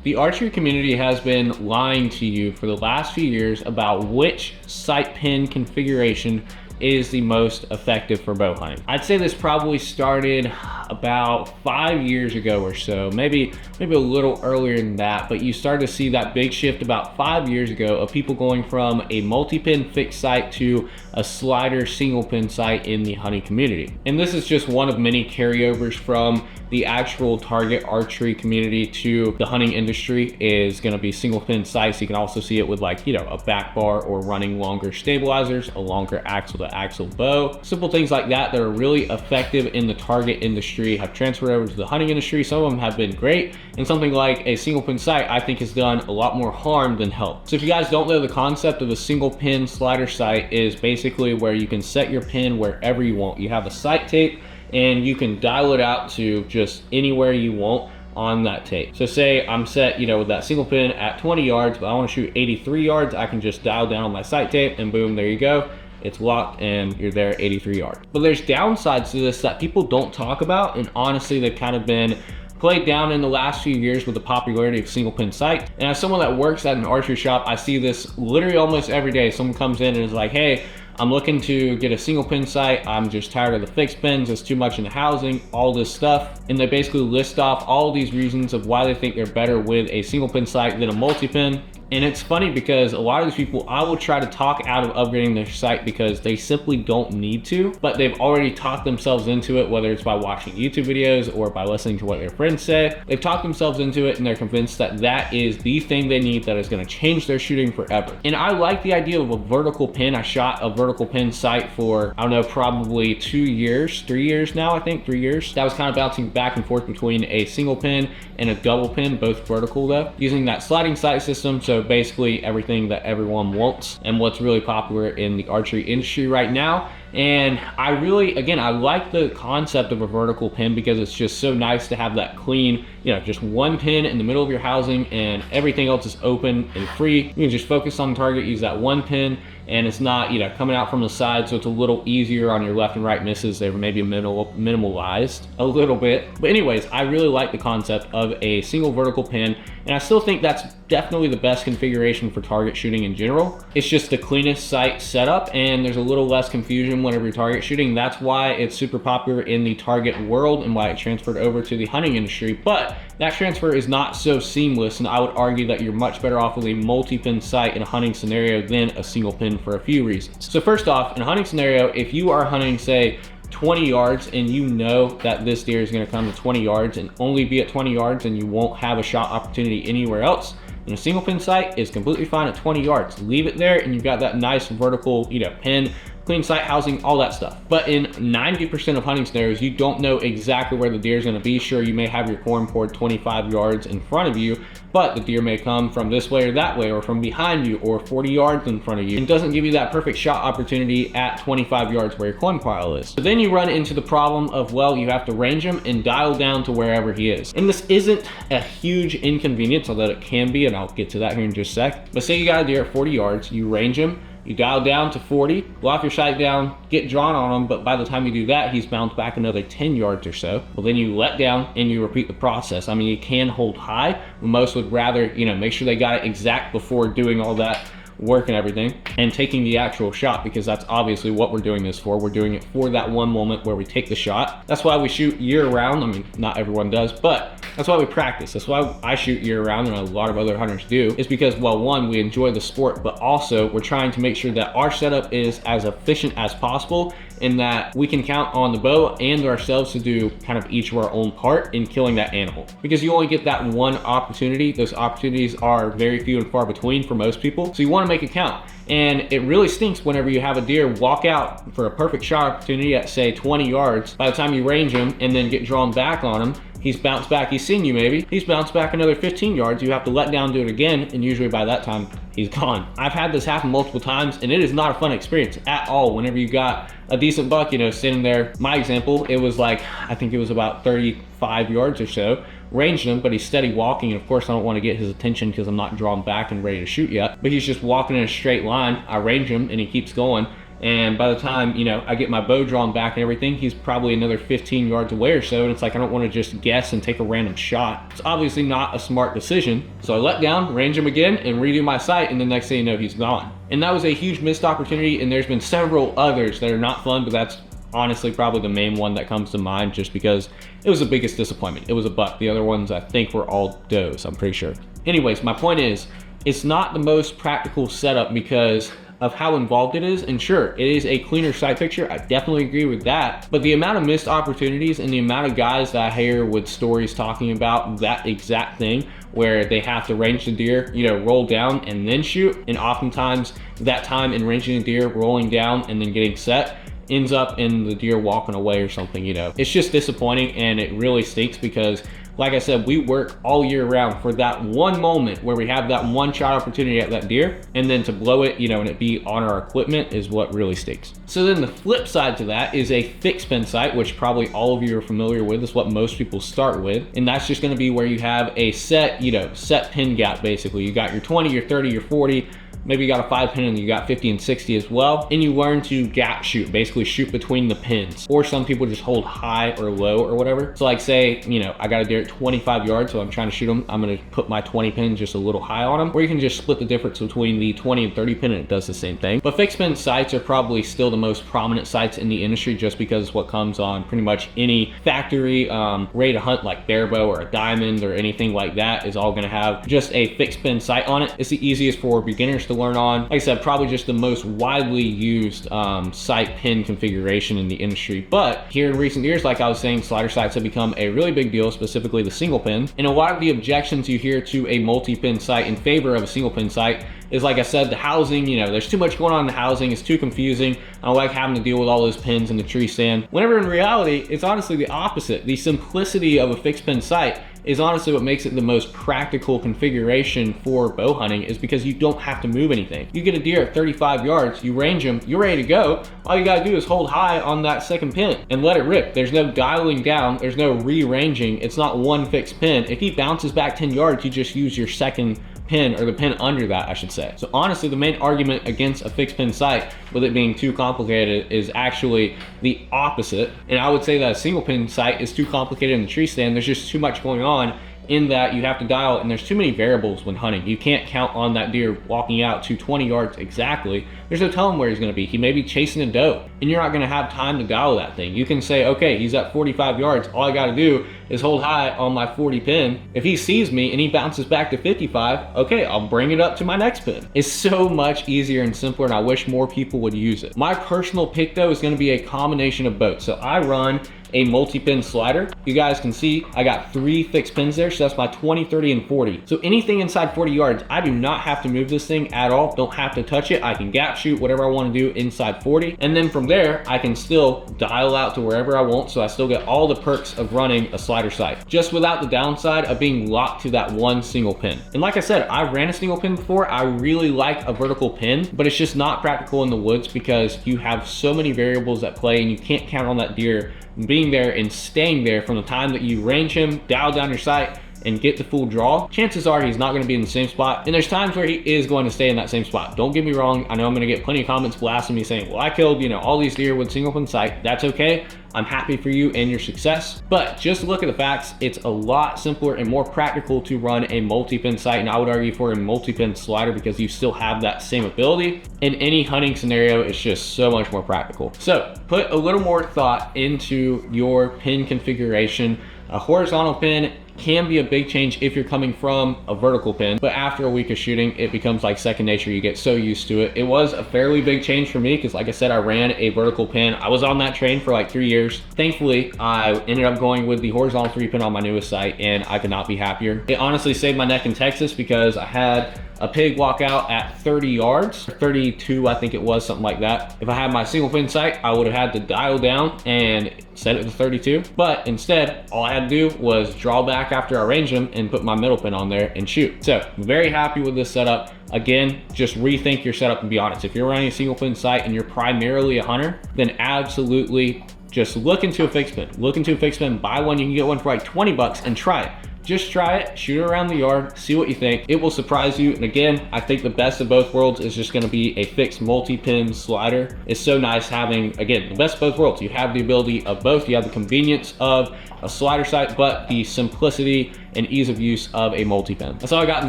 The archery community has been lying to you for the last few years about which sight pin configuration is the most effective for bow hunting. I'd say this probably started about 5 years ago or so, maybe a little earlier than that, but you started to see that big shift about 5 years ago of people going from a multi-pin fixed sight to a slider single pin sight in the hunting community. And this is just one of many carryovers from the actual target archery community to the hunting industry is going to be single pin sights. You can also see it with like, you know, a back bar or running longer stabilizers, a longer axle to axle bow. Simple things like that that are really effective in the target industry have transferred over to the hunting industry. Some of them have been great, and something like a single pin sight I think has done a lot more harm than help. So if you guys don't know, the concept of a single pin slider sight is basically where you can set your pin wherever you want. You have a sight tape and you can dial it out to just anywhere you want on that tape. So say I'm set, you know, with that single pin at 20 yards, but I want to shoot 83 yards, I can just dial down on my sight tape and boom, there you go. It's locked and you're there 83 yards. But there's downsides to this that people don't talk about, and honestly they've kind of been played down in the last few years with the popularity of single pin sight. And as someone that works at an archery shop, I see this literally almost every day. Someone comes in and is like, hey, I'm looking to get a single pin sight. I'm just tired of the fixed pins. It's too much in the housing, all this stuff. And they basically list off all these reasons of why they think they're better with a single pin sight than a multi-pin. And it's funny because a lot of these people, I will try to talk out of upgrading their sight because they simply don't need to, but they've already talked themselves into it, whether it's by watching YouTube videos or by listening to what their friends say. They've talked themselves into it and they're convinced that that is the thing they need that is going to change their shooting forever. And I like the idea of a vertical pin. I shot a vertical pin sight for, I don't know, probably 2 years, 3 years now, I think 3 years. That was kind of bouncing back and forth between a single pin and a double pin, both vertical though, using that sliding sight system. So basically everything that everyone wants and what's really popular in the archery industry right now. And I really, again, I like the concept of a vertical pin because it's just so nice to have that clean, you know, just one pin in the middle of your housing and everything else is open and free. You can just focus on the target, use that one pin, and it's not, you know, coming out from the side, so it's a little easier on your left and right misses. They're maybe minimalized a little bit. But anyways, I really like the concept of a single vertical pin, and I still think that's definitely the best configuration for target shooting in general. It's just the cleanest sight setup, and there's a little less confusion whenever you're target shooting. That's why it's super popular in the target world and why it transferred over to the hunting industry. But that transfer is not so seamless, and I would argue that you're much better off with a multi-pin sight in a hunting scenario than a single pin for a few reasons. So first off, in a hunting scenario, if you are hunting, say, 20 yards and you know that this deer is going to come to 20 yards and only be at 20 yards and you won't have a shot opportunity anywhere else, and a single pin sight is completely fine at 20 yards. Leave it there and you've got that nice vertical, you know, pin, clean sight housing, all that stuff. But in 90% of hunting scenarios, you don't know exactly where the deer is going to be. Sure, you may have your corn poured 25 yards in front of you, but the deer may come from this way or that way, or from behind you, or 40 yards in front of you. It doesn't give you that perfect shot opportunity at 25 yards where your corn pile is. So then you run into the problem of, well, you have to range him and dial down to wherever he is. And this isn't a huge inconvenience, although it can be, and I'll get to that here in just a sec. But say you got a deer at 40 yards, you range him, you dial down to 40, lock your sight down, get drawn on him, but by the time you do that, he's bounced back another 10 yards or so. Well, then you let down and you repeat the process. I mean, you can hold high. Most would rather, you know, make sure they got it exact before doing all that work and everything and taking the actual shot, because that's obviously what we're doing this for. We're doing it for that one moment where we take the shot. That's why we shoot year round. I mean, not everyone does, but that's why we practice. That's why I shoot year round, and a lot of other hunters do, is because, well, one, we enjoy the sport, but also we're trying to make sure that our setup is as efficient as possible, in that we can count on the bow and ourselves to do kind of each of our own part in killing that animal, because you only get that one opportunity. Those opportunities are very few and far between for most people, so you want to make it count. And it really stinks whenever you have a deer walk out for a perfect shot opportunity at, say, 20 yards. By the time you range him and then get drawn back on him, he's bounced back, he's seen you maybe, he's bounced back another 15 yards, you have to let down, do it again, and usually by that time, he's gone. I've had this happen multiple times, and it is not a fun experience at all whenever you got a decent buck, you know, sitting there. My example, it was like, I think it was about 35 yards or so, ranged him, but he's steady walking, and of course I don't want to get his attention because I'm not drawn back and ready to shoot yet, but he's just walking in a straight line. I range him and he keeps going, And by the time, you know, I get my bow drawn back and everything, he's probably another 15 yards away or so. And it's like, I don't want to just guess and take a random shot. It's obviously not a smart decision. So I let down, range him again, and redo my sight, and the next thing you know, he's gone. And that was a huge missed opportunity, and there's been several others that are not fun, but that's honestly probably the main one that comes to mind, just because it was the biggest disappointment. It was a buck. The other ones I think were all does, I'm pretty sure. Anyways, my point is, it's not the most practical setup because of how involved it is. And sure, it is a cleaner sight picture, I definitely agree with that, but the amount of missed opportunities and the amount of guys that I hear with stories talking about that exact thing, where they have to range the deer, you know, roll down and then shoot, and oftentimes that time in ranging the deer, rolling down and then getting set, ends up in the deer walking away or something, you know. It's just disappointing, and it really stinks because, like I said, we work all year round for that one moment where we have that one shot opportunity at that deer, and then to blow it, you know, and it be on our equipment is what really stinks. So then the flip side to that is a fixed pin sight, which probably all of you are familiar with. Is what most people start with, and that's just going to be where you have a set, you know, set pin gap. Basically, you got your 20, your 30, your 40. Maybe you got a 5 pin and you got 50 and 60 as well. And you learn to gap shoot, basically shoot between the pins. Or some people just hold high or low or whatever. So like say, you know, I got a deer at 25 yards, so I'm trying to shoot him. I'm gonna put my 20 pin just a little high on him. Or you can just split the difference between the 20 and 30 pin and it does the same thing. But fixed pin sights are probably still the most prominent sights in the industry, just because it's what comes on pretty much any factory ready to hunt, like barebow or a diamond or anything like that, is all gonna have just a fixed pin sight on it. It's the easiest for beginners to learn on. Like I said, probably just the most widely used sight pin configuration in the industry. But here in recent years, like I was saying, slider sights have become a really big deal, specifically the single pin. And a lot of the objections you hear to a multi-pin sight in favor of a single pin sight is, like I said, the housing. You know, there's too much going on in the housing. It's too confusing. I don't like having to deal with all those pins in the tree stand. Whenever in reality, it's honestly the opposite. The simplicity of a fixed pin sight is honestly what makes it the most practical configuration for bow hunting, is because you don't have to move anything. You get a deer at 35 yards, you range him, you're ready to go. All you gotta do is hold high on that second pin and let it rip. There's no dialing down, there's no rearranging. It's not one fixed pin. If he bounces back 10 yards, you just use your second pin, or the pin under that, I should say. So honestly, the main argument against a fixed pin sight, with it being too complicated, is actually the opposite. And I would say that a single pin sight is too complicated in the tree stand. There's just too much going on, in that you have to dial, and there's too many variables when hunting. You can't count on that deer walking out to 20 yards exactly. There's no telling where he's gonna be. He may be chasing a doe, and you're not gonna have time to dial that thing. You can say, okay, he's at 45 yards. All I gotta do is hold high on my 40 pin. If he sees me and he bounces back to 55, okay, I'll bring it up to my next pin. It's so much easier and simpler, and I wish more people would use it. My personal pick though is gonna be a combination of both. So I run a multi-pin slider. You guys can see I got 3 fixed pins there, so that's my 20, 30, and 40. So anything inside 40 yards, I do not have to move this thing at all. Don't have to touch it. I can gap shoot whatever I want to do inside 40. And then from there, I can still dial out to wherever I want, so I still get all the perks of running a slider sight, just without the downside of being locked to that one single pin. And like I said, I ran a single pin before. I really like a vertical pin, but it's just not practical in the woods because you have so many variables at play, and you can't count on that deer being there and staying there from the time that you range him, dial down your sight, and get the full draw. Chances are he's not going to be in the same spot, and there's times where he is going to stay in that same spot. Don't get me wrong, I know I'm going to get plenty of comments blasting me saying, well, I killed, you know, all these deer with single pin sight. That's okay. I'm happy for you and your success, but just look at the facts. It's a lot simpler and more practical to run a multi-pin sight, and I would argue for a multi-pin slider, because you still have that same ability. In any hunting scenario, it's just so much more practical. So put a little more thought into your pin configuration. A horizontal pin can be a big change if you're coming from a vertical pin, but after a week of shooting, it becomes like second nature. You get so used to it. It was a fairly big change for me because, like I said, I ran a vertical pin. I was on that train for like 3 years. Thankfully, I ended up going with the horizontal 3-pin on my newest sight, and I could not be happier. It honestly saved my neck in Texas because I had a pig walk out at 30 yards, 32, I think it was, something like that. If I had my single pin sight, I would have had to dial down and set it to 32. But instead, all I had to do was draw back after I ranged him and put my middle pin on there and shoot. So very happy with this setup. Again, just rethink your setup and be honest. If you're running a single pin sight and you're primarily a hunter, then absolutely just look into a fixed pin. Look into a fixed pin, buy one. You can get one for like 20 bucks and try it. just try it, shoot it around the yard, see what you think. It will surprise you. And again, I think the best of both worlds is just gonna be a fixed multi-pin slider. It's so nice having, again, the best of both worlds. You have the ability of both. You have the convenience of a slider sight, but the simplicity and ease of use of a multi-pin. That's all I got in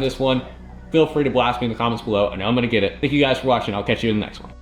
this one. Feel free to blast me in the comments below. I know I'm gonna get it. Thank you guys for watching. I'll catch you in the next one.